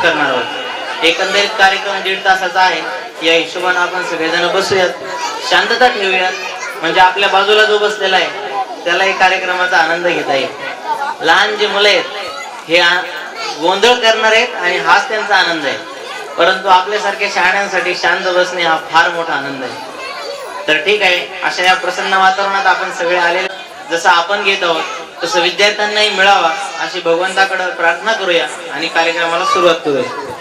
करणार आहोत. एकंदरीत कार्यक्रम 1.5 तासाचा आहे. या हिशोबाने आपण सगळेजण बसूयात, शांतता ठेवूयात, म्हणजे आपल्या बाजूला जो बसलेला आहे त्यालाही कार्यक्रमाचा आनंद घेता येईल. लहान जे मुलं आहेत हे गोंधळ करणार आहेत आणि हाच त्यांचा आनंद आहे, परंतु आपल्यासारख्या शहाण्यांसाठी शांत बसणे हा फार मोठा आनंद आहे. तर ठीक आहे, अशा या प्रसन्न वातावरणात आपण सगळे आलेले, जसं आपण घेत आहोत तसं विद्यार्थ्यांनाही मिळावा अशी भगवंताकडे प्रार्थना करूया आणि कार्यक्रमाला सुरुवात करूया.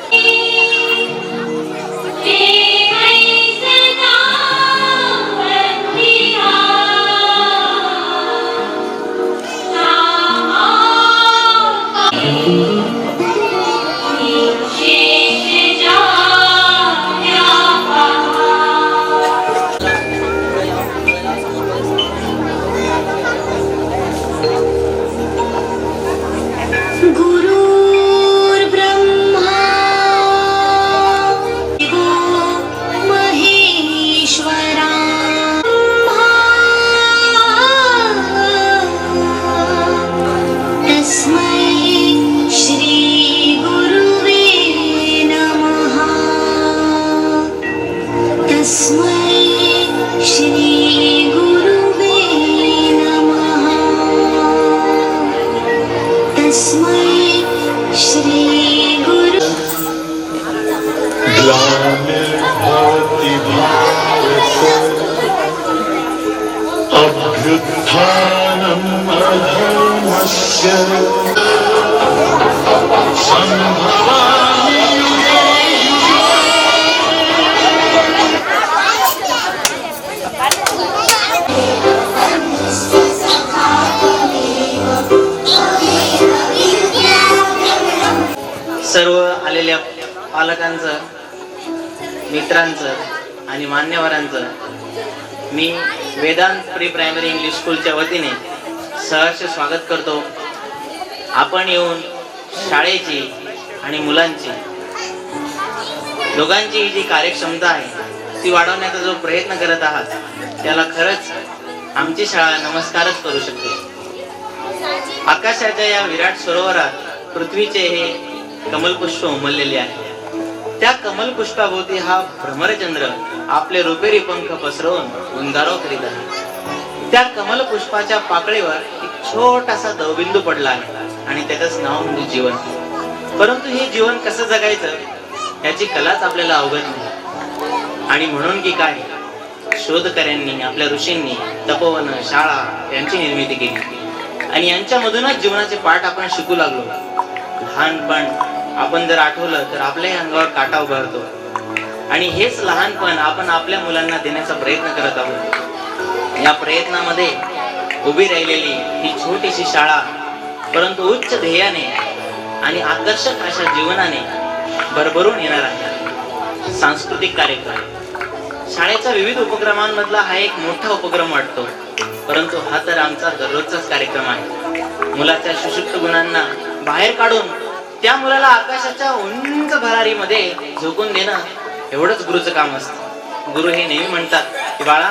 सर्व आलेल्या पालकांचं, मित्रांचं आणि मान्यवरांचं मी वेदांत प्री प्रायमरी इंग्लिश स्कूलच्या वतीने सहर्ष स्वागत करतो. आपण येऊन शाळेची आणि मुलांची दोघांची ही जी कार्यक्षमता आहे ती वाढवण्याचा जो प्रयत्न करत आहात त्याला खरंच आमची शाळा नमस्कारच करू शकते. आकाशाच्या या विराट सरोवरात पृथ्वीचे हे कमलपुष्प उमललेले आहे. त्या कमलपुष्पाभोवती हा भ्रमरचंद्र आपले रुपेरी पंख पसरवून गुंजारो करीत आहे. त्या कमलपुष्पाच्या पाकळीवर एक छोटासा दवबिंदू पडला आहे आणि त्याचंच नाव म्हणजे जीवन. परंतु हे जीवन कसं जगायचं याची कलाच आपल्याला अवगत नाही. आणि म्हणून की काय, शोधकर्त्यांनी, आपल्या ऋषींनी तपोवन, शाळा यांची निर्मिती केली आणि यांच्यामधूनच जीवनाचे पाठ आपण शिकू लागलो. लहानपण आपण जर आठवलं तर आपल्याही अंगावर काटा उभारतो आणि हेच लहानपण आपण आपल्या मुलांना देण्याचा प्रयत्न करत आहोत. या प्रयत्नामध्ये उभी राहिलेली ही छोटीशी शाळा, परंतु उच्च ध्येयाने आणि आकर्षक अशा जीवनाने भरभरून येणार आहे. सांस्कृतिक कार्यक्रम, शाळेच्या विविध उपक्रमांमधला हा एक मोठा उपक्रम वाटतो, परंतु हा तर आमचा दररोजचाच कार्यक्रम आहे. मुलाच्या सुषुप्त गुणांना बाहेर काढून त्या मुलाला आकाशाच्या उंच भरारीमध्ये झोकून देणं एवढंच गुरुचं काम असतं. गुरु हे नेहमी म्हणतात की बाळा,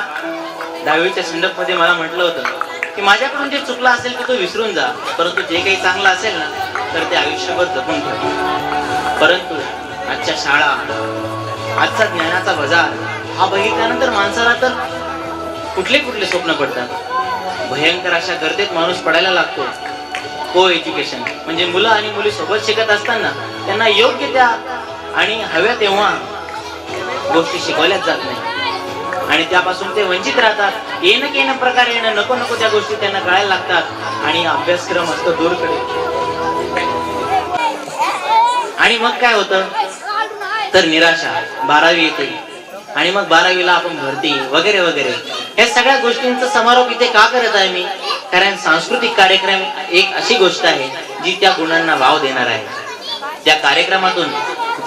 10वीच्या स्टँडअप मध्ये मला म्हटलं होतं की माझ्याकडून जे चुकलं असेल की तो विसरून जा, परंतु जे काही चांगलं असेल ना तर ते आयुष्यभर जपून ठेव. परंतु आजच्या शाळा, आजचा ज्ञानाचा बाजार हा बघितल्यानंतर माणसाला तर कुठले कुठले स्वप्न पडतात. भयंकर अशा गर्दीत माणूस पडायला लागतो. को एज्युकेशन म्हणजे मुलं आणि मुली सोबत शिकत असताना त्यांना योग्य त्या आणि हव्या तेव्हा गोष्टी शिकवल्याच जात नाही आणि त्यापासून ते वंचित राहतात. येणं प्रकारे येणं नको नको त्या गोष्टी त्यांना कळायला लागतात आणि अभ्यासक्रम असतो दूरकडे. आणि मग काय होतं तर निराशा. 12वी येते आणि मग 12वीला आपण भरती वगैरे वगैरे या सगळ्या गोष्टींचा समारोप इथे का करत आहे मी? कारण सांस्कृतिक कार्यक्रम एक अशी गोष्ट आहे जी त्या गुणांना वाव देणार आहे. त्या कार्यक्रमातून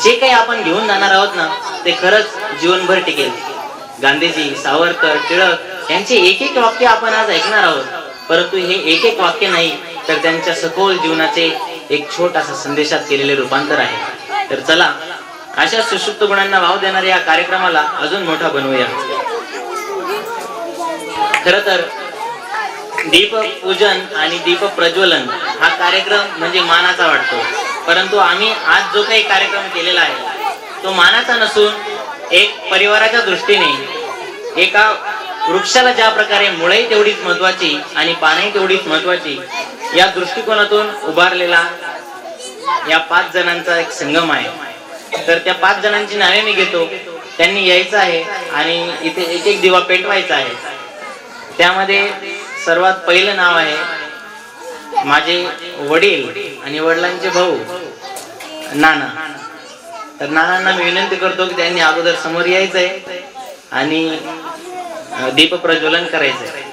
जे काही आपण घेऊन जाणार आहोत ना ते खरंच जीवनभर टिकेल. गांधीजी, सावरकर, टिळक यांचे एक एक वाक्य आपण आज ऐकणार आहोत, परंतु हे एक एक वाक्य नाही तर त्यांच्या सखोल जीवनाचे एक छोटासा संदेशात केलेले रूपांतर आहे. तर चला अशा सुषुप्त गुणांना वाव देणाऱ्या या कार्यक्रमाला अजून मोठा बनवूया. खर तर दीप पूजन आणि दीप प्रज्वलन हा कार्यक्रम म्हणजे मानाचा वाटतो. परंतु आम्ही आज जो काही कार्यक्रम केलेला आहे तो मानाचा नसून एक परिवाराच्या दृष्टीने एका वृक्षाला ज्या प्रकारे मुळे तेवढीच महत्वाची आणि पाने तेवढीच महत्वाची या दृष्टिकोनातून उभारलेला या 5 जणांचा एक संगम आहे। तर त्या 5 जणांची नावे मी घेतो, त्यांनी यायचं आहे आणि इथे एक एक दिवा पेटवायचा आहे। त्यामध्ये सर्वात पहिलं नाव आहे माझे वडील आणि वडिलांचे भाऊ नाना। तर नानांना मी विनंती करतो की त्यांनी अगोदर समोर यायचंय आणि दीप प्रज्वलन करायचंय।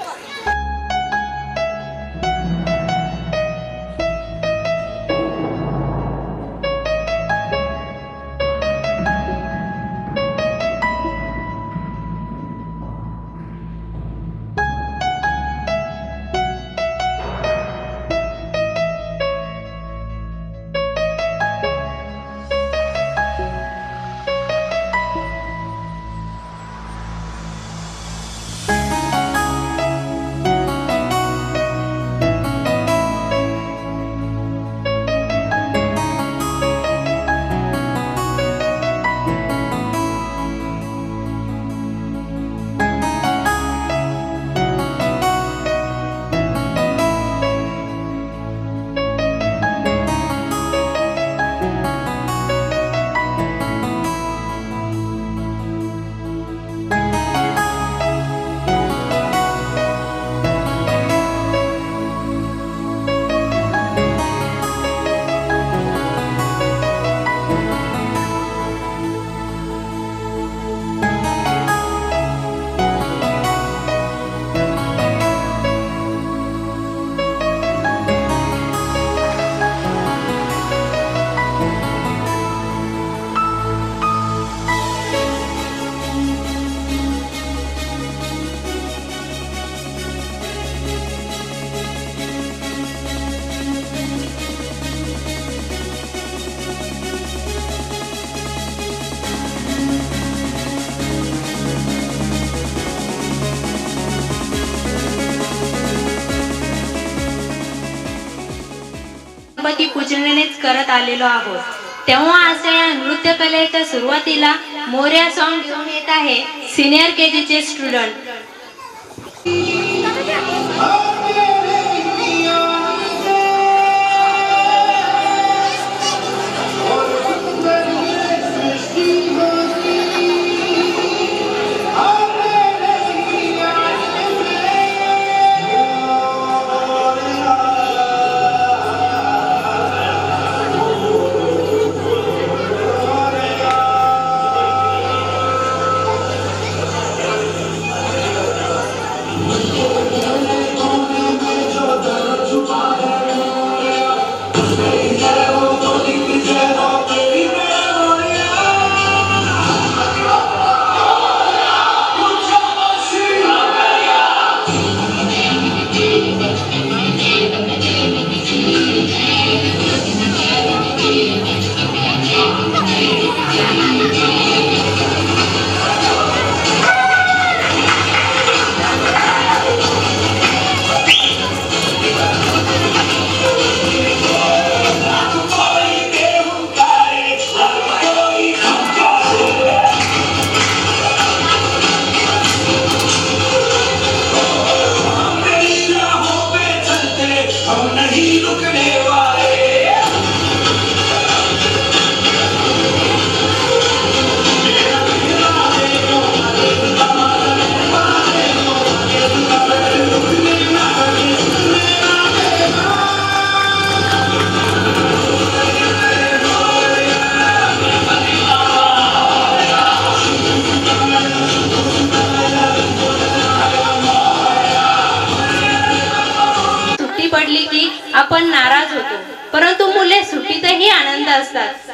गणपती पूजनेच करत आलेलो आहोत। तेव्हा अशा या नृत्य कलेच्या सुरुवातीला मोरया सॉन्ग घेऊन येत आहे सिनियर केजी चे स्टुडंट। आपण नाराज होतो, परंतु मुले सुट्टीतही आनंद असतात।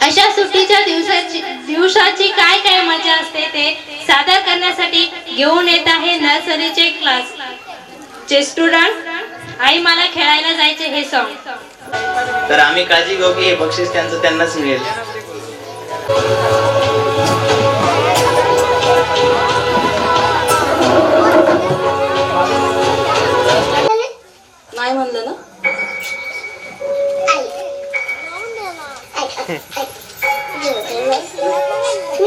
अशा सुट्टीच्या दिवसाची काय काय मजा असते ते सादर करण्यासाठी घेऊन येत आहे नर्सरीचे क्लास चे स्टुडंट। आई मला खेळायला जायचे हे सॉन्ग। तर आम्ही काळजी घेऊ की हे बक्षीस त्यांनाच मिळेल। नाही म्हणलं ना मी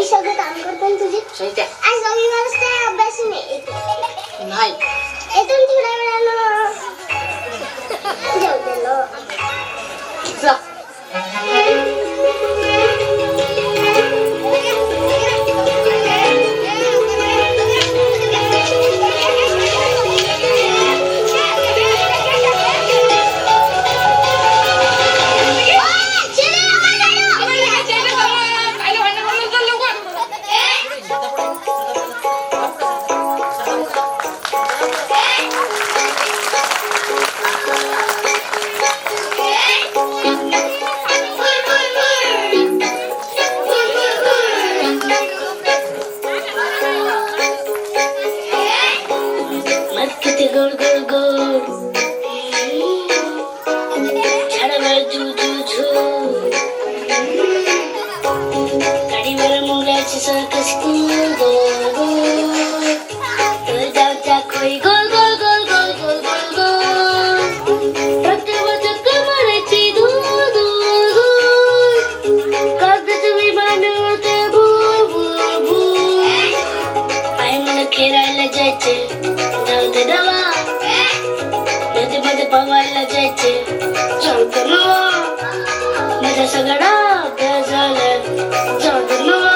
सगळं काम करतो आणि तुझी आज रविवारच काय अभ्यास नाही येतो थोड्या वेळानं जेवते ना जा गोल गोल गोल झाडावर झू झू झू गाडीवर मुंगळ्याची सर्कस गोल गोल गोल जाऊच्या खोई गोल गोल गोल गोल गोल गोल गोल रस्त्यावरच्या कमळाची धूल धूल धूल कागदाचं विमान उडते भूल भूल भूल आई मला खेळायला जायचे जाऊ दे नवा मध्ये पवायला जायचे जाऊ दे नवा माझा सगळा अभ्यास झाला जाऊ दे नवा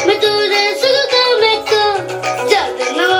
मी तुझे सगळं काम ऐकतो जाऊ दे नवा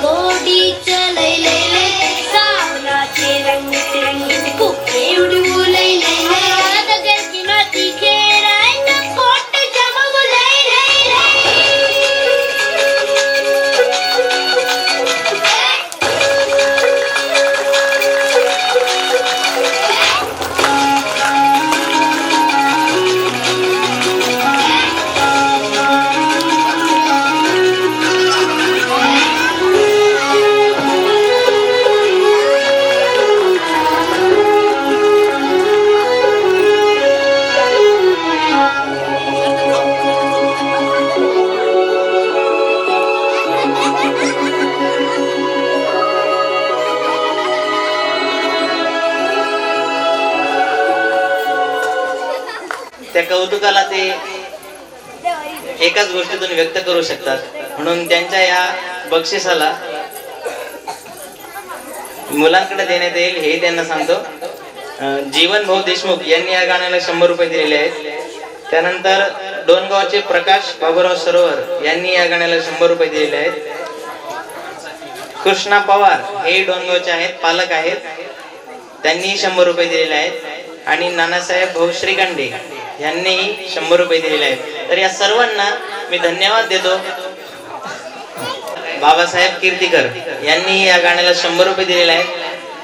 गोडी चलैले सावनाचे रंगीत रंगीत कुके उडवले दगड किनारी खेळाय न पोट जमवले त्या कौतुकाला ते एकाच गोष्टीतून व्यक्त करू शकतात. म्हणून त्यांच्या या बक्षिसाला मुलांकडे देण्यात येईल हे त्यांना सांगतो. जीवन भाऊ देशमुख यांनी या गाण्याला 100 रुपये दिलेले आहेत. त्यानंतर डोनगावचे प्रकाश बाबूराव सरोवर यांनी या गाण्याला 100 रुपये दिलेले आहेत. कृष्णा पवार हे डोनगावचे आहेत, पालक आहेत, त्यांनी 100 रुपये दिलेले आहेत. आणि नानासाहेब भाऊ श्रीकांडे यांनीही 100 रुपये दिलेले आहेत. तर या सर्वांना मी धन्यवाद देतो. बाबासाहेब कीर्तीकर यांनी या गाण्याला 100 रुपये दिलेले आहेत.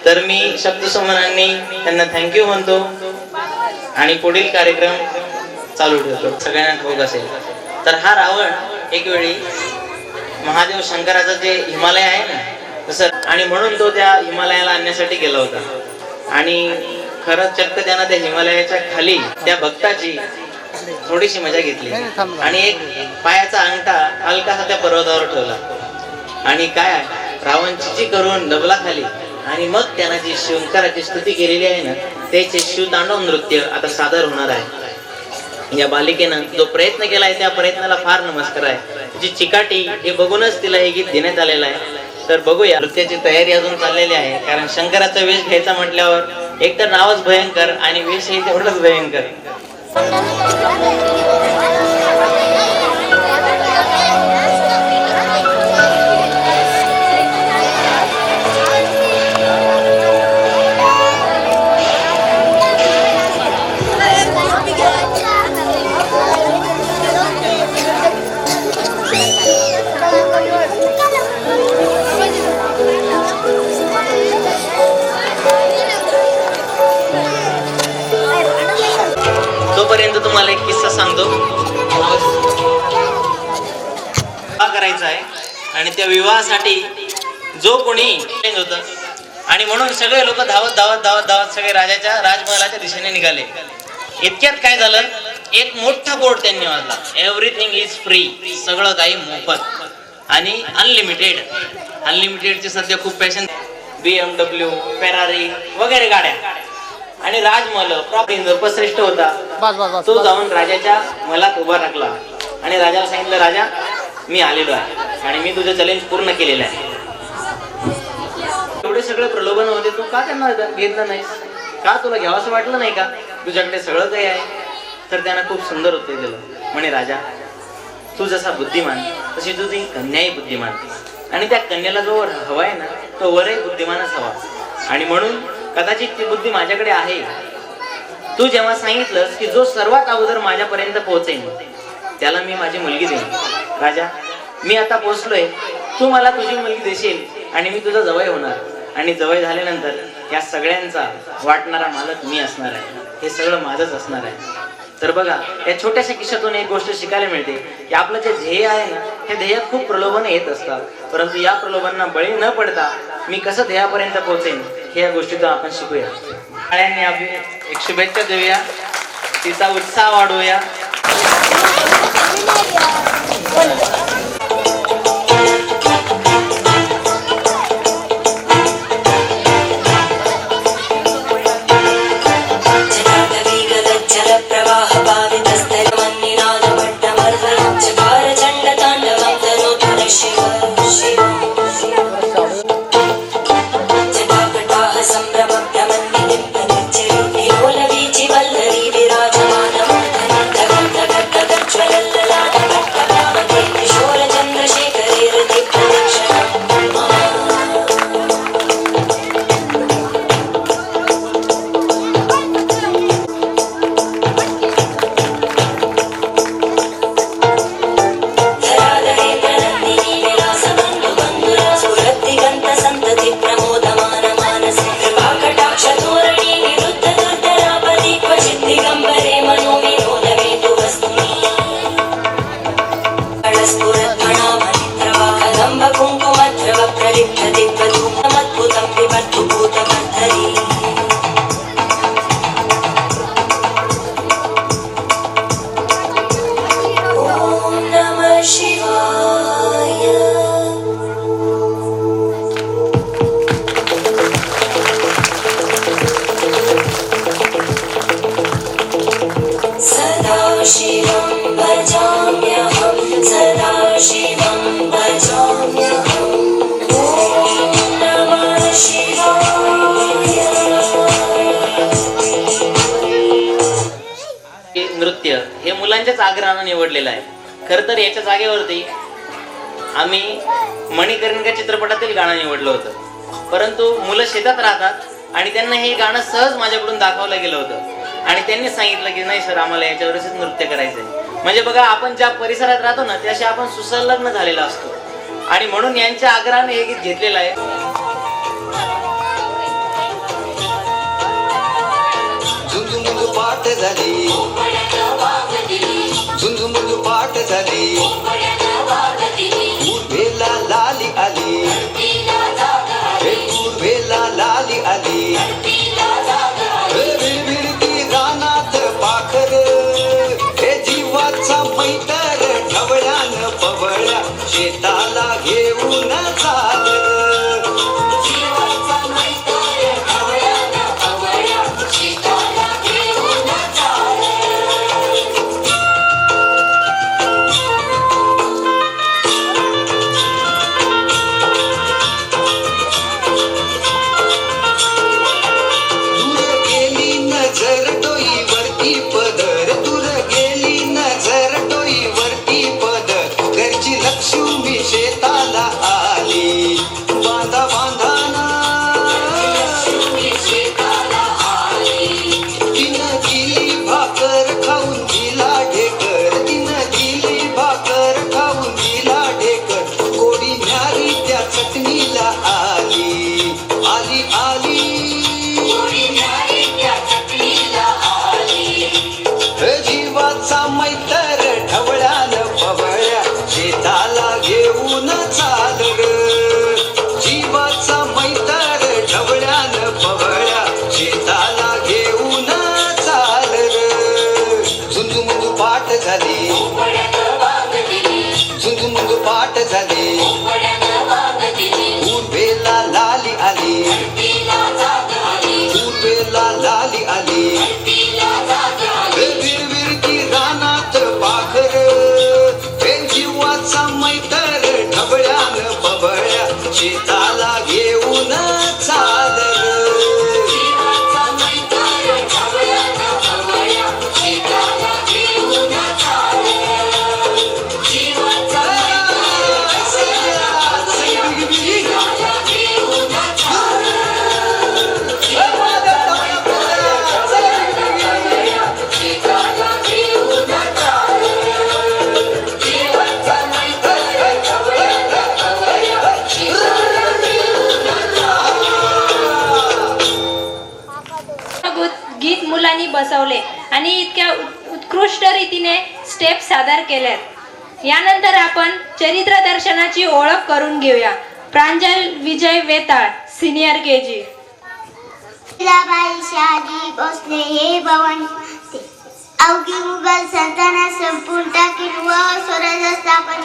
तर मी शब्दसमनांनी त्यांना थँक्यू म्हणतो आणि पुढील कार्यक्रम चालू ठेवतो. सगळ्यांना ठाऊक असेल तर हा रावण एक वेळी महादेव शंकराचं जे हिमालय आहे ना तसं, आणि म्हणून तो त्या हिमालयाला आणण्यासाठी गेला होता. आणि खरंच चक्क त्यानं त्या हिमालयाच्या खाली त्या भक्ताची थोडीशी मजा घेतली आणि एक पायाचा अंगठा हलकासा त्या पर्वतावर ठेवला आणि काय रावण चिची करून डबला खाली. आणि मग त्यानं जी शंकराची स्तुती केलेली आहे ना त्याचे शिवतांडव नृत्य आता सादर होणार आहे. या बालिकेनं जो प्रयत्न केलाय त्या प्रयत्नाला फार नमस्कार आहे. तिची चिकाटी हे बघूनच तिला हे गीत देण्यात आलेलं आहे. तर बघूया, नृत्याची तयारी अजून चाललेली आहे. कारण शंकराचा वेश घ्यायचा म्हटल्यावर एक तर नावच भयंकर आणि वेशही तेवढंच भयंकर. आणि त्या विवाहासाठी जो कोणी होत आणि म्हणून सगळे लोक धावत धावत धावत धावत सगळे राजाच्या राजमहालाच्या दिशेने निघाले. इतक्यात काय झालं, एक मोठा बोर्ड त्यांनी वाजला, एव्हरीथिंग इज फ्री, सगळं काही मोफत आणि अनलिमिटेड. अनलिमिटेडचे सध्या खूप पॅशन, BMW, फेरारी वगैरे गाड्या. आणि राजमहल सर्पश्रेष्ठ होता, तो जाऊन राजाच्या महलात उभा राखला आणि राजाला सांगितलं, राजा मी आलेलो आहे आणि मी तुझं चॅलेंज पूर्ण केलेलं आहे. एवढे सगळे प्रलोभन होते, तू का त्यांना घेतलं नाहीस? का तुला घ्यावंसं वाटलं नाही का? तुझ्याकडे सगळं काही आहे. तर त्यांना खूप सुंदर उत्तर दिलं. म्हणे, राजा तू जसा बुद्धिमान तशी तुझी कन्याही बुद्धिमान आणि त्या कन्याला जो हवा आहे ना तो वरही बुद्धिमानच हवा आणि म्हणून कदाचित ती बुद्धी माझ्याकडे आहे. तू जेव्हा सांगितलंस की जो सर्वात अगोदर माझ्यापर्यंत पोहोचेल त्याला मी माझी मुलगी देईन. राजा मी आता पोहोचलोय, तू मला तुझी मुलगी देशील आणि मी तुझा जवळ होणार आणि जवळ झाल्यानंतर या सगळ्यांचा वाटणारा मालक मी असणार आहे. हे सगळं माझंच असणार आहे. तर बघा, या छोट्याशा किस्सातून एक गोष्ट शिकायला मिळते की आपलं जे ध्येय आहे ना, हे ध्येय खूप प्रलोभन येत असतात, परंतु या प्रलोभनांना बळी न पडता मी कसं ध्येयापर्यंत पोहोचेन हे या गोष्टीतून आपण शिकूया. शाळांनी आपली एक शुभेच्छा देऊया, तिचा उत्साह वाढवूया. नृत्य हे मुलांच्याच आग्रहानं निवडलेलं आहे. खर तर याच्या जागेवरती आम्ही मणिकर्णिका चित्रपटातील गाणं निवडलं होतं, परंतु मुलं शेतात राहतात आणि त्यांना हे गाणं सहज माझ्याकडून दाखवलं गेलं होतं आणि त्यांनी सांगितलं की नाही सर, आम्हाला याच्यावरच नृत्य करायचंय. म्हणजे बघा, आपण ज्या परिसरात राहतो ना त्याशी आपण सुसंलग्न झालेला असतो आणि म्हणून यांच्या आग्रहाने हे गीत घेतलेलं आहे. झुंझुमुंजु पाठ झाली, झुंझुमुंजु पाठ झाली, पूर्वेला लाली आली, पूर्वेला लाली आली, विरविरती रानात पाखर, हे जीवाचा मैतर ढवळ्यान पवळ्या शेताला घेऊन चालत. लक्ष्मी शेताला आली. शेताला घेऊन चालल गीत मुलांनी बसवले आणि इतक्या उत्कृष्ट रीतीने स्टेप सादर केल्यात. यानंतर आपण चरित्र दर्शनाची ओळख करून घेऊया. प्रांजल विजय वेताळ, सिनियर केजी. बाई शहाजी भोसले हे भवन अवघी मुघल सल्तनत संपून टाकीन व स्वराज्य स्थापन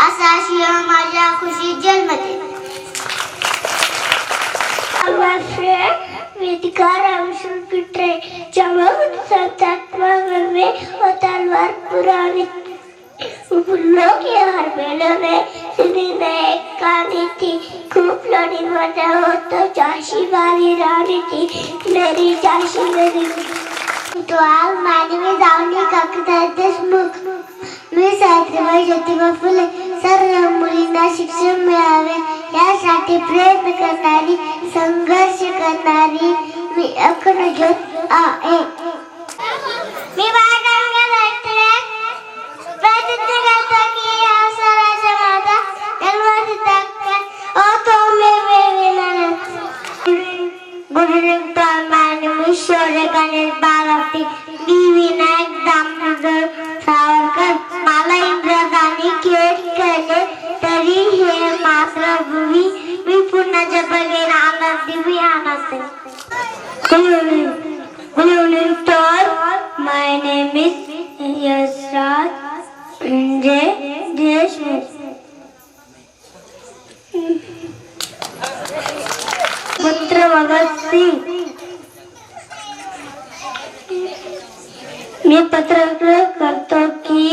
असा शिव माझ्या खुशीत जन्मते. वेदिकार अवसर पिटरे चमक सत्तात्मा में और तलवार पुरानी फूलों के हर बेले में सीधी में कहानी थी. खूब लड़ी मजा हो तो झांसी वाली रानी थी मेरी झांसी मेरी. तो आज माझे मी जाऊन काकता देशमुख मी सावित्रीबाई ज्योतिबा फुले सर्व मुलींना शिक्षण मिळावे यासाठी प्रयत्न करणारी संघर्ष करणारी मी अखंड ज्योत आहे. मी प्रतिज्ञा करतो की या स्वराज्य माझा जन्मसिद्ध गुरुलिंग मी शौर्य गणेश बारावती मी विनायक दामोदर सावरकर. मला इंग्रजांनी खेळ केले तरी हे मातृभूमी मी पुन्हा जगले आनंदी मी आनंद. Good evening to all. My name is Yasraj Deshmukh. पुत्र भगत सिंग. मी पत्र करतो की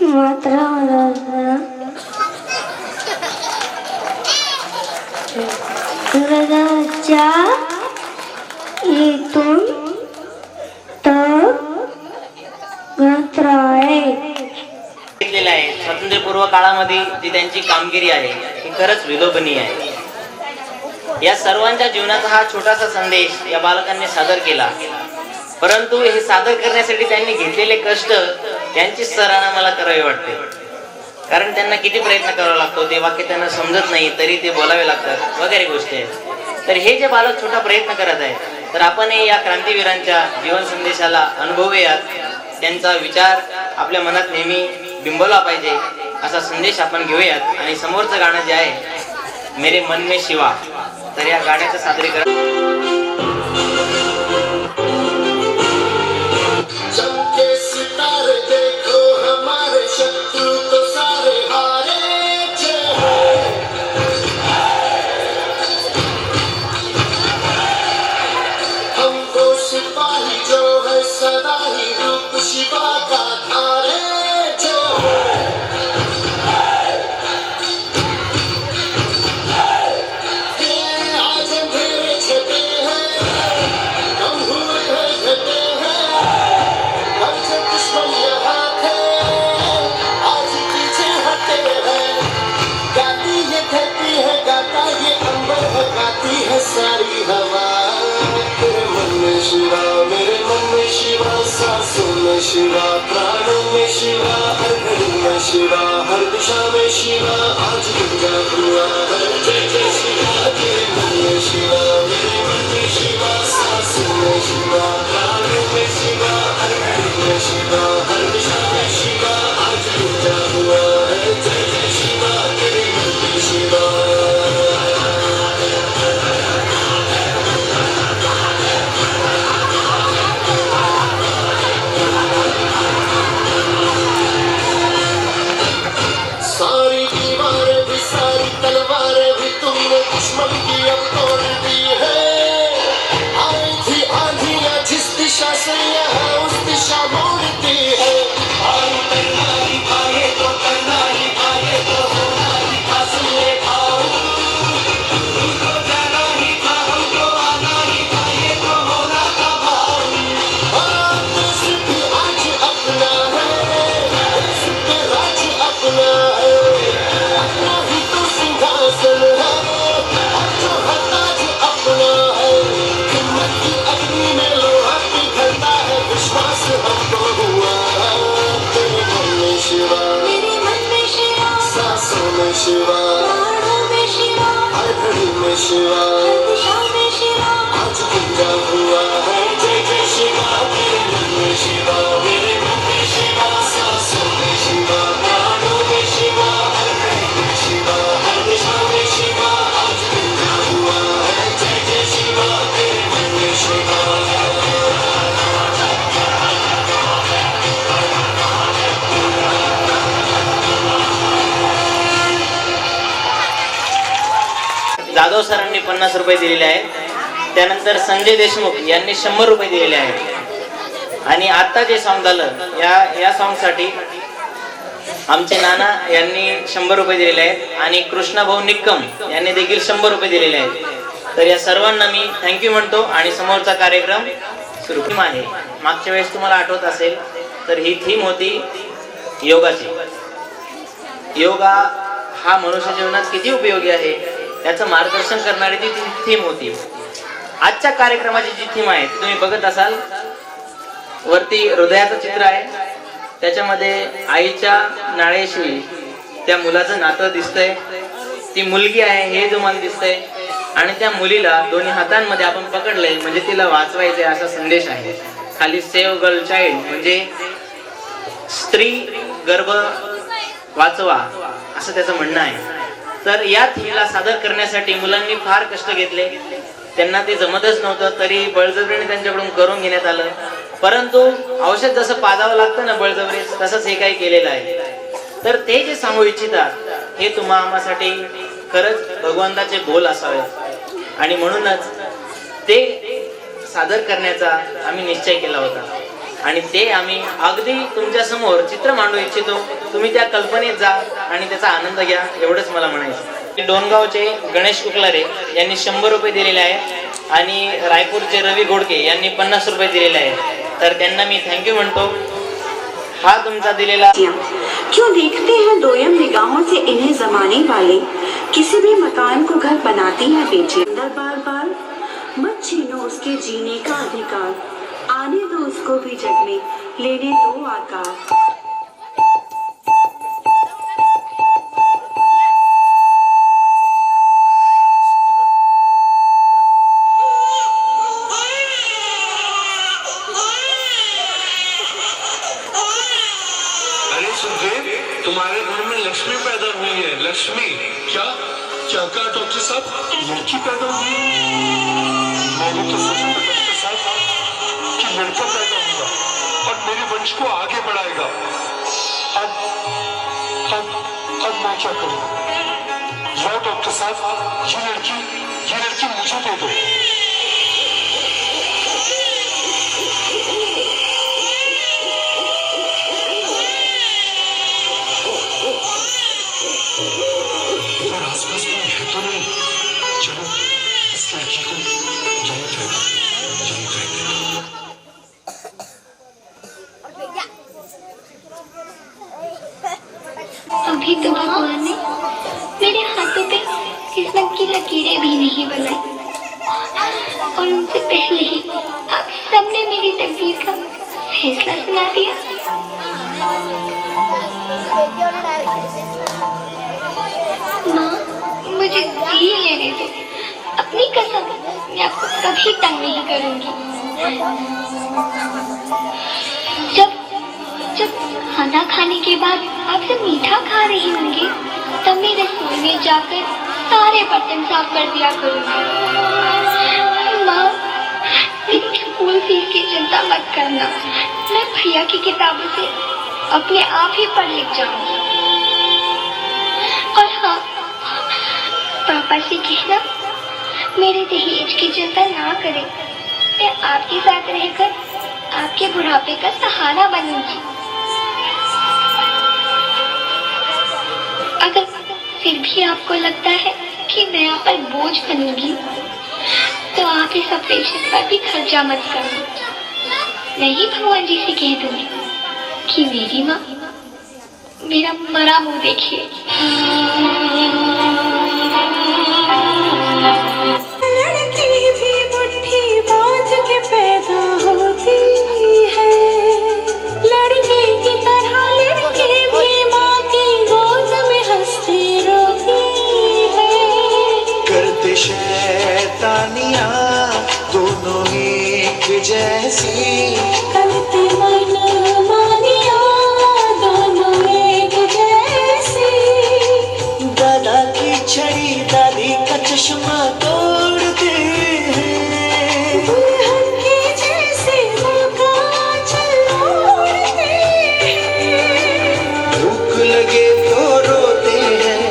मात्र इंग्रजांच्या इथून तर ग्रंथालय घेतलेलं आहे. स्वातंत्र्यपूर्व काळामध्ये जी त्यांची कामगिरी आहे ही खरंच विलोभनीय आहे. या सर्वांच्या जीवनाचा हा छोटासा संदेश या बालकांनी सादर केला. परंतु हे सादर करण्यासाठी त्यांनी घेतलेले कष्ट त्यांची सराहना मला करावी वाटते. कारण त्यांना किती प्रयत्न करावा लागतो, ते वाक्य त्यांना समजत नाही तरी ते बोलावे लागतात वगैरे गोष्टी आहेत. तर हे जे बालक छोटा प्रयत्न करत आहे तर आपण या क्रांतीवीरांच्या जीवन संदेशाला अनुभवूयात. त्यांचा विचार आपल्या मनात नेहमी बिंबवला पाहिजे असा संदेश आपण घेऊयात. आणि समोरचं गाणं जे आहे मेरे मन में शिवा, तर या गाण्याचं सादरीकरण सारी हवा. तेरे मन में शिवा, मेरे मन में शिवा, सांसों में शिवा, प्राणों में शिवा, हर घड़ी में शिवा, हर दिशा में शिवा. आज दुर्गा हुआ है जय जय शिवा. तेरे मन में शिवा, मेरे मन में शिवा, सांसों में शिवा, प्राणों में शिवा, हर घड़ी में शिवा, हर दिशा में शिवा. आज दुर्गा हुआ है जय जय शिवा. तेरे मन में शिवा. सारी दीवारें भी सारी तलवारें भी तुमने दुश्मन की अब तोड़ दी है. आई थी आंधियां जिस दिशा से यहाँ उस दिशा मोड़ती है. आए तो करना ही आए तो शिवा हर घड़ी में शिवा आज पूजा हुआ है जय जय शिवा मेरे मन में शिवा मेरे मन में शिवा सांसों में शिवा प्राणों में शिवा हर घड़ी में शिवा हर दिशा में शिवा आज पूजा हुआ है जय जय शिवा मेरे मन में शिवा जाधव सरांनी 50 रुपये दिलेले आहेत. त्यानंतर संजय देशमुख यांनी 100 रुपये दिलेले आहेत. आणि आता जे सॉन्ग झालं या सॉन्ग साठी आमचे नाना यांनी 100 रुपये दिलेले आहेत आणि कृष्णा भाऊ निक्कम यांनी देखील 100 रुपये दिलेले आहेत. तर या सर्वांना मी थँक्यू म्हणतो आणि समोरचा कार्यक्रम सुरू आहे. मागच्या वेळेस तुम्हाला आठवत असेल तर ही थीम होती योगाची. योगा हा मनुष्य जीवनात किती उपयोगी आहे याचं मार्गदर्शन करणारी ती थीम होती. आजच्या कार्यक्रमाची जी थीम आहे तुम्ही बघत असाल, वरती हृदयाचं चित्र आहे, त्याच्यामध्ये आईच्या नाळेशी त्या मुलाचं नातं दिसतंय. ती मुलगी आहे हे जो मला दिसतंय आणि त्या मुलीला दोन्ही हातांमध्ये आपण पकडलंय म्हणजे तिला वाचवायचंय असा संदेश आहे. खाली सेव्ह गर्ल चाइल्ड म्हणजे स्त्री गर्भ वाचवा असं त्याचं म्हणणं आहे. तर या थीमला सादर करण्यासाठी मुलांनी फार कष्ट घेतले. त्यांना ते जमतच नव्हतं तरी बळजबरीने त्यांच्याकडून करून घेण्यात आलं. परंतु औषध जसं पाजावं लागतं ना बळजबरी, तसंच हे काही केलेलं आहे. तर ते जे सांगू इच्छितात हे तुम्हा आम्हासाठी खरंच भगवंताचे बोल असावेत आणि म्हणूनच ते सादर करण्याचा आम्ही निश्चय केला होता आणि ते आम्ही अगदी तुमच्या समोर चित्र मांडू इच्छितो. तुम्ही त्या कल्पनेत जा आणि त्याचा आनंद घ्या एवढंच मला म्हणायचं. डोनगावचे गणेश कुकलारे यांनी 100 रुपये दिलेले आहेत आणि रायपूरचे रवी घोडके यांनी 50 रुपये दिलेले आहेत. तर त्यांना मी थँक्यू म्हणतो. हा तुमचा दिलेला. क्यों देखते हैं दोयम निगाहों से इन्हें जमाने वाले, किसी भी मकान को घर बनाती है बेटी. अंदर बार बार मत छीनो उसके जीने का अधिकार, आने दो उसको भी जग में, लेने दो आकार. अरे सुखदेव, तुम्हारे घर में लक्ष्मी पैदा हुई है. लक्ष्मी क्या क्या कहा डॉक्टर साहब? लड़की पैदा हुई? मैंने तो सोचा था डॉक्टर साहब कि लड़का पैदा होगा और मेरे वंश को आगे बढ़ाएगा. अब मैं क्या करूं? लो डॉक्टर साहब, ये लड़की मुझे दे दो. आसपास कोई है तो नहीं? चलो इस लड़की को यहीं फेंक दो. अभी तो भगवान ने मेरे हाथों पे किस्मत की लकीरें भी नहीं बनाई और उनसे पहले ही आप सबने मेरी तकदीर का फैसला सुना दिया. माँ, मुझे जी लेने दो. अपनी कसम, मैं आपको कभी तंग नहीं करूंगी. जब खाना खाने के बाद आप सब मीठा खा रही होंगी तब मैं रसोई में जाकर सारे बर्तन साफ कर दिया करूंगी. माँ, मेरी स्कूल फीस की चिंता मत करना. मैं भैया की किताबों से अपने आप ही पढ़ लिख जाऊंगी. और हाँ, पापा से कहना मेरे दहेज की चिंता ना करें. मैं आपके साथ रहकर आपके बुढ़ापे का सहारा बनूंगी. अगर फिर भी आपको लगता है कि मैं आप पर बोझ बनूंगी तो आप इस ऑपरेशन पर भी खर्चा मत करना. मैं ही भगवान जी से कह दूंगी कि मेरी माँ मेरा मरा मुंह देखिए. लड़की भी मुट्ठी बांध के पैदा होती है, लड़के की तरह लड़के भी माँ की गोद में हंसते रोते ऐसी करते मन मानिया दोनों एक जैसी। दादा की छड़ी दादी का चश्मा तोड़ते हैं, दुल्हन के जैसे मौका चलोड़ते हैं। भूख लगे तो रोते हैं,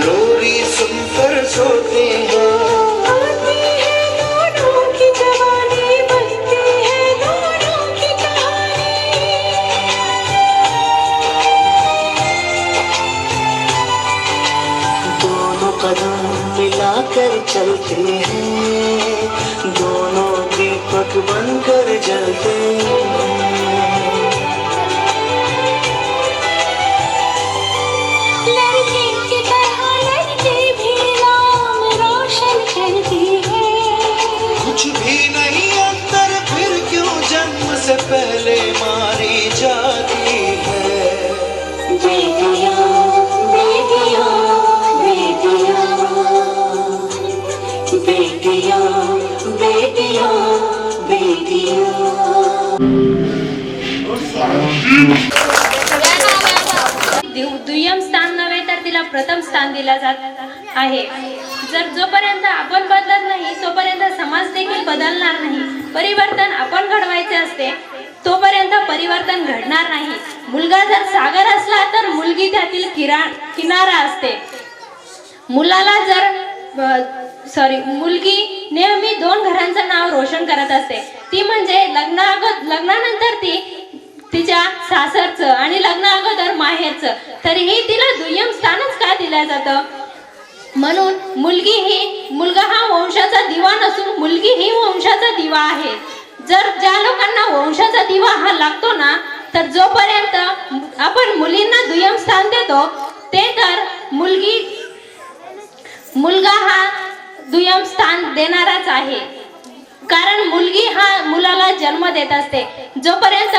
लोरी सुनकर सोते हैं। आती है दोनों की जवानी, बनती है दोनों की कहानी। दोनों कदम मिलाकर चलते हैं, दोनों दीपक बनकर जलते हैं। लड़के की तरह लड़की भी नाम रोशन करती है। कुछ भी नहीं अंतर, फिर क्यों जन्म से पहले मारी जाती है। बेटियां बेटियां बेटियां बेटियां बेटियां बेटियां। दुय्यम स्थान नव्हे तर तिला प्रथम स्थान दिला जात आहे. जर जोपर्यंत आपण बदलत नाही तोपर्यंत समाज देखील बदलणार नाही. परिवर्तन आपण घडवायचे असते तोपर्यंत परिवर्तन घडणार नाही. मुलगा जर सागर असला तर मुलगी त्यातील किनारा असते. मुलाला जर मुलगी नेहमी दोन घरांचं नाव रोशन करत असते. ती म्हणजे लग्नानंतर ती तिच्या सासरचं आणि लग्न अगोदर माहेरचं. तरीही तिला दुय्यम स्थानच का दिलं जातं? म्हणून मुलगा हा वंशाचा दिवा नसून मुलगी ही वंशाचा दिवा आहे. जर ज्या लोकांना वंशाचा दिवा हा लागतो ना, तर जोपर्यंत आपण मुलींना दुय्यम स्थान देतो ते तर मुलगा हा दुय्यम स्थान देणाराच आहे. कारण मुलगी हा मुलाला जन्म देत असते. जोपर्यंत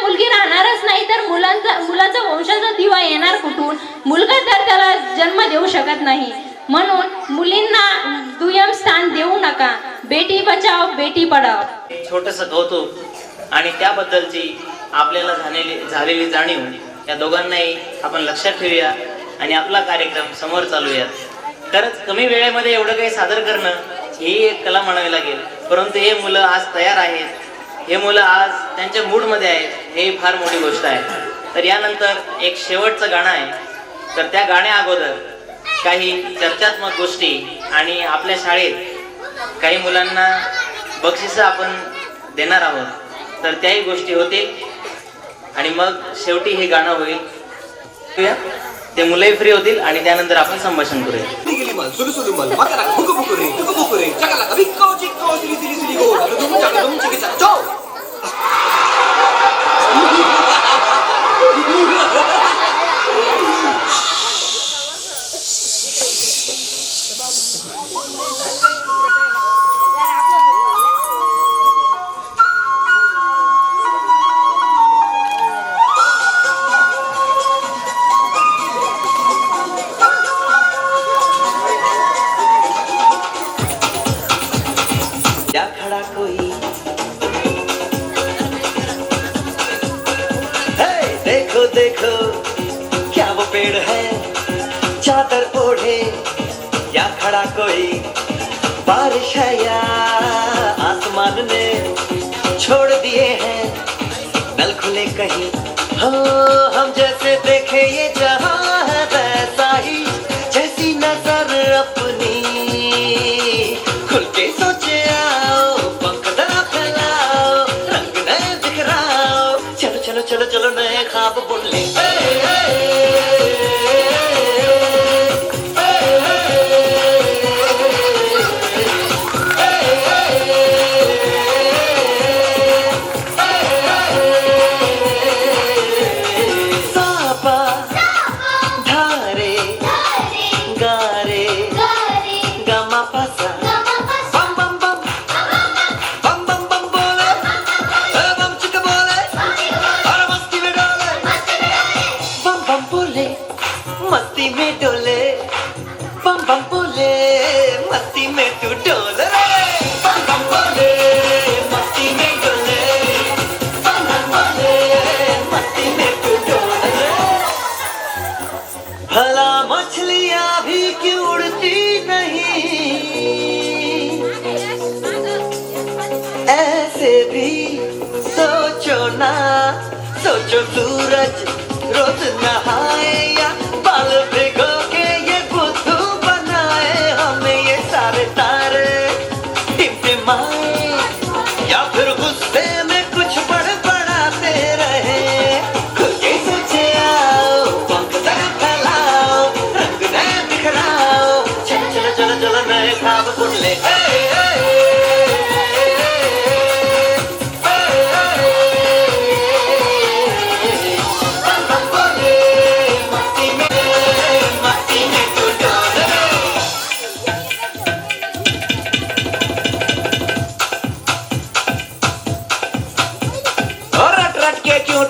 मुलगी राहणारच नाही तर मुलाचा वंशाचा दिवा येणार कुठून? मुलगा तर त्याला जन्म देऊ शकत नाही. म्हणून मुलींना दुय्यम स्थान देऊ नका. बेटी बचाओ बेटी पढाओ. छोटस कौतुक आणि त्याबद्दलची आपल्याला झालेली जाणीव या दोघांनाही आपण लक्षात ठेवूया आणि आपला कार्यक्रम समोर चालूया. खरंच कमी वेळेमध्ये एवढं काही सादर करणं ही एक कला म्हणावी लागेल. परंतु हे मुलं आज तयार आहेत, हे मुलं आज त्यांच्या मूडमध्ये आहेत, हे फार मोठी गोष्ट आहे. तर यानंतर एक शेवटचं गाणं आहे. तर त्या गाण्या अगोदर काही चर्चात्मक गोष्टी आणि आपल्या शाळेत काही मुलांना बक्षिसं आपण देणार आहोत. तर त्याही गोष्टी होतील आणि मग शेवटी हे गाणं होईल. ते मुलंही फ्री होतील आणि त्यानंतर आपण संभाषण करूया. क्या खड़ा कोई है, देखो देखो क्या वो पेड़ है चादर ओढ़े, या खड़ा कोई बारिश है या आसमान ने छोड़ दिए हैं नल खुले कहीं. हो हम जैसे देखे ये जहां है वैसा ही, जैसी नजर अपनी खुल के सोचे आओ, पंख जरा फैलाओ, रंग नए बिखराओ, चलो चलो चलो चलो नए ख्वाब बुन ले. सापा धारे गारे गमा पासा बम बम बम बम बम बम बोले बम चिक बोले और मस्ती में डोले बम बम बोले मस्ती में डोले बम बम बोले मस्ती में तू डोले बम बम बोले मस्ती में डोले. भला मछलियां भी क्यों उड़ती नहीं, ऐसे भी सोचो ना, सोचो सूरज रोज नहाए या बाल भिगो के ये बुद्धू बनाए, हमें ये सारे तारे टिमटिमाए या फिर गुस्से में कुछ बड़बड़ाते रहे। खुद के सोचे आओ, पंख जरा फैलाओ, रंग नए बिखराओ, चलो चलो चलो चलो नए ख्वाब बुन ले।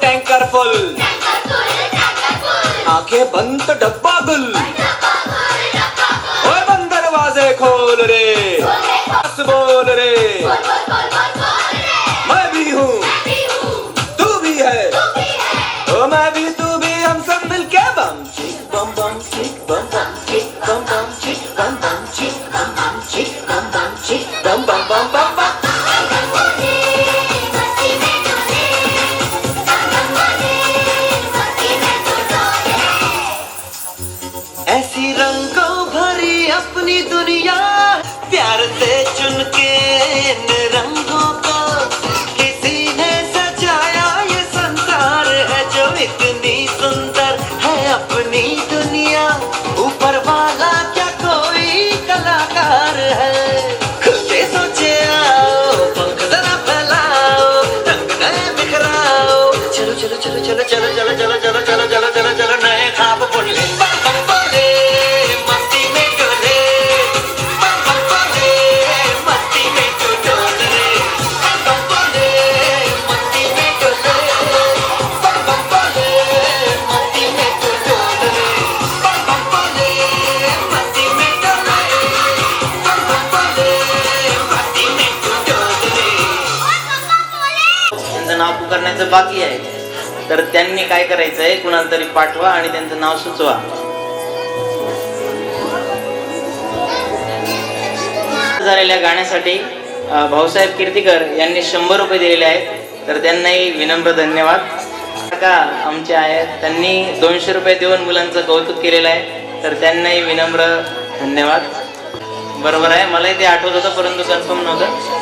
टैंकर फुल, आंखें बंद तो डब्बा गुल, ओए बंद दरवाजे खोल रे, बस बोल रे, मैं भी हूँ तू भी है, ओ मैं भी तू भी, हम सब मिलके बम चिक बम बम चिक बम बम चिक बम बम चिक बम बम चिक बम बम चिक बम बम चिक बम बम बम बम बम। ऐसी रंगों भरी अपनी दुनिया, प्यार से चुन के इन रंगों को किसी ने सजाया, ये संसार है जो इतनी सुंदर है अपनी दुनिया, ऊपर वाला क्या कोई कलाकार है। खुद से सोचे आओ, पंख जरा फैलाओ, रंग नए बिखराओ, चलो चलो चलो चलो चलो चलो चलो चलो चलो चलो चलो चलो नए ख्वाब बुन ले। नाव पुकारण्याचं बाकी आहे, तर त्यांनी काय करायचंय, कुणाला तरी पाठवा आणि त्यांचं नाव सुचवा। झालेल्या गाण्यासाठी भाऊसाहेब कीर्तीकर यांनी 100 रुपये दिलेले आहेत, तर त्यांनाही विनम्र धन्यवाद। काका आमचे आहेत, त्यांनी 200 रुपये देऊन मुलांचं कौतुक केलेलं आहे, तर त्यांनाही विनम्र धन्यवाद। बरोबर आहे, मलाही ते आठवत होतं परंतु कन्फर्म नव्हतं।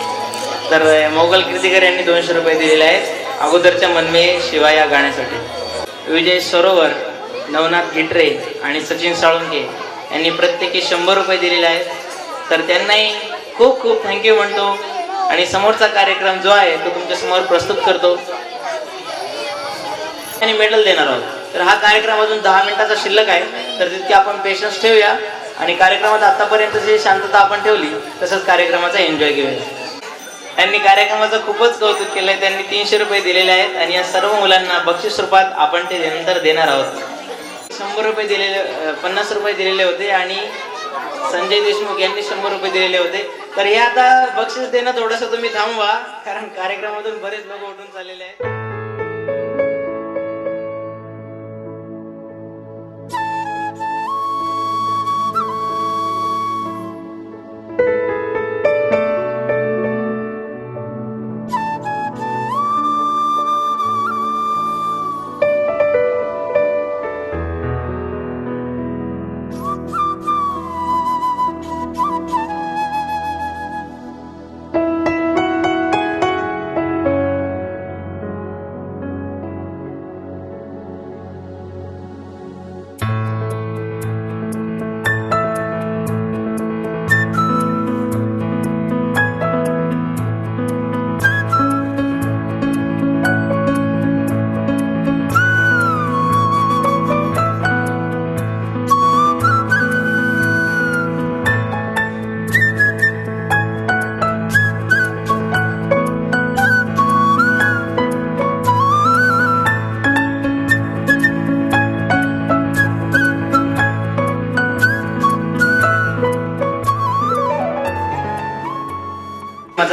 तर मोगल कीर्तीकर यांनी 200 रुपये दिलेले आहेत अगोदरच्या मनमे शिवा या गाण्यासाठी। विजय सरोवर, नवनाथ गिटरे आणि सचिन साळुंके यांनी प्रत्येकी 100 रुपये दिलेले आहेत, तर त्यांनाही खूप खूप थँक्यू म्हणतो। आणि समोरचा कार्यक्रम जो आहे तो तुमच्या समोर प्रस्तुत करतो आणि मेडल देणार आहोत। तर हा कार्यक्रम अजून 10 मिनिटाचा शिल्लक आहे, तर तितके आपण पेशन्स ठेवूया आणि कार्यक्रमात आतापर्यंत जी शांतता आपण ठेवली तसंच कार्यक्रमाचा एन्जॉय घेऊया। त्यांनी कार्यक्रमाचं खूपच कौतुक केलंय, त्यांनी 300 रुपये दिलेले आहेत आणि या सर्व मुलांना बक्षीस रूपात आपण ते नंतर देणार आहोत। 100 रुपये दिलेले, 50 रुपये दिलेले होते आणि संजय देशमुख यांनी 100 रुपये दिलेले होते। तर हे आता बक्षीस देणं थोडंसं तुम्ही थांबवा, कारण कार्यक्रमातून बरेच लोक उठून चाललेले आहेत।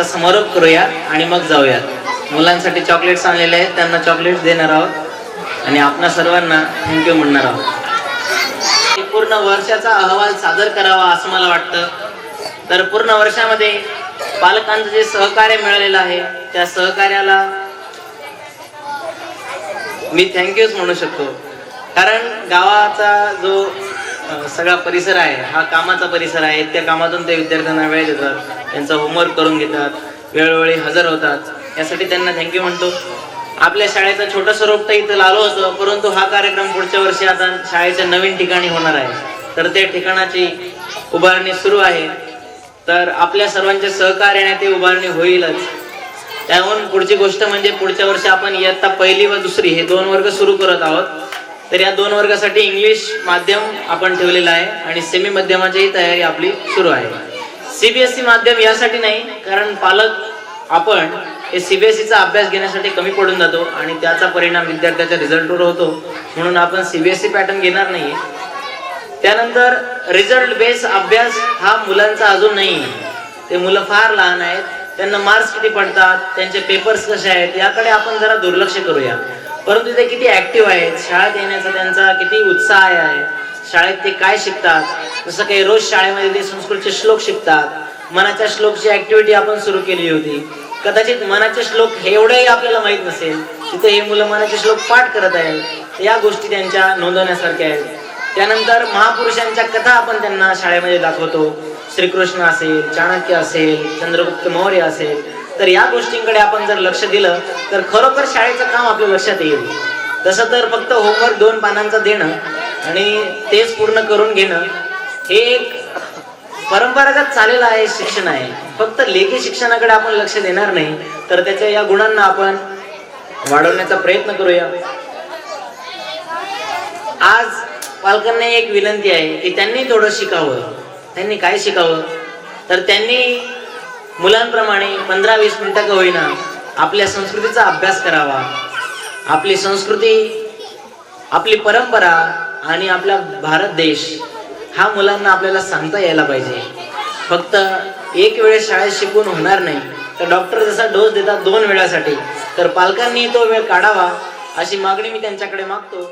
समारोप करूया आणि मग जाऊयात। मुलांसाठी चॉकलेट्स आणलेले आहेत, त्यांना चॉकलेट्स देणार आहोत आणि आपणा सर्वांना थँक्यू म्हणणार आहोत। पूर्ण वर्षाचा अहवाल सादर करावा असं मला वाटतं. तर पूर्ण वर्षामध्ये पालकांचं जे सहकार्य मिळालेलं आहे त्या सहकार्याला मी थँक्यूच म्हणू शकतो. कारण गावाचा जो सगळा परिसर आहे हा कामाचा परिसर आहे. त्या कामातून ते विद्यार्थ्यांना वेळ देतात, त्यांचा होमवर्क करून घेतात, वेळोवेळी हजर होतात. यासाठी त्यांना थँक्यू म्हणतो. आपल्या शाळेचं छोटंसं रोपटं इथं आलो होतं, परंतु हा कार्यक्रम पुढच्या वर्षी आता शाळेच्या नवीन ठिकाणी होणार आहे. तर त्या ठिकाणाची उभारणी सुरू आहे. तर आपल्या सर्वांच्या सहकार्याने ती उभारणी होईलच. त्याहून पुढची गोष्ट म्हणजे पुढच्या वर्षी आपण इयत्ता पहिली व दुसरी हे 2 वर्ग सुरू करत आहोत. तर या 2 वर्गासाठी इंग्लिश माध्यम आपण ठेवलेलं आहे आणि सेमी माध्यमाचीही तयारी आपली सुरू आहे. CBSE माध्यम यासाठी नाही, कारण पालक आपण हे CBSEचा अभ्यास घेण्यासाठी कमी पडून जातो आणि त्याचा परिणाम विद्यार्थ्याच्या रिझल्टवर होतो. म्हणून आपण CBSE पॅटर्न घेणार नाहीये. त्यानंतर रिझल्ट बेस अभ्यास हा मुलांचा अजून नाही. ते मुलं फार लहान आहेत, त्यांना मार्क्स किती पडतात, त्यांचे पेपर्स कसे आहेत याकडे आपण जरा दुर्लक्ष करूया. परंतु ते किती ऍक्टिव्ह आहेत, शाळेत येण्याचा त्यांचा किती उत्साह आहे, शाळेत ते काय शिकतात. जसं काही रोज शाळेमध्ये ते संस्कृतचे श्लोक शिकतात. मनाच्या श्लोकची ऍक्टिव्हिटी आपण सुरू केली होती. कदाचित मनाचे श्लोक हे एवढंही आपल्याला माहित नसेल, तिथे हे मुलं मनाचे श्लोक पाठ करत आहेत. या गोष्टी त्यांच्या नोंदवण्यासारख्या आहेत. त्यानंतर महापुरुषांच्या कथा आपण त्यांना शाळेमध्ये दाखवतो. श्रीकृष्ण असेल, चाणक्य असेल, चंद्रगुप्त मौर्य असेल. तर या गोष्टींकडे आपण जर लक्ष दिलं तर खरोखर शाळेचं काम आपल्या लक्षात येईल. तसं तर फक्त होमवर्क 2 पानांचं देणं आणि तेच पूर्ण करून घेणं हे एक परंपरागत चाललेलं आहे शिक्षण आहे. फक्त लेखी शिक्षणाकडे आपण लक्ष देणार नाही तर त्याच्या या गुणांना आपण वाढवण्याचा प्रयत्न करूया. आज पालकांना एक विनंती आहे की त्यांनी थोडं शिकावं. त्यांनी काय शिकावं तर त्यांनी मुलांप्रमाणे 15-20 मिनिटं का होईना आपल्या संस्कृतीचा अभ्यास करावा. आपली संस्कृती, आपली परंपरा आणि आपला भारत देश हा मुलांना आपल्याला सांगता यायला पाहिजे. फक्त एक वेळेस शाळेत शिकून होणार नाही. तर डॉक्टर जसा डोस देतात 2 वेळासाठी, तर पालकांनी तो वेळ काढावा अशी मागणी मी त्यांच्याकडे मागतो.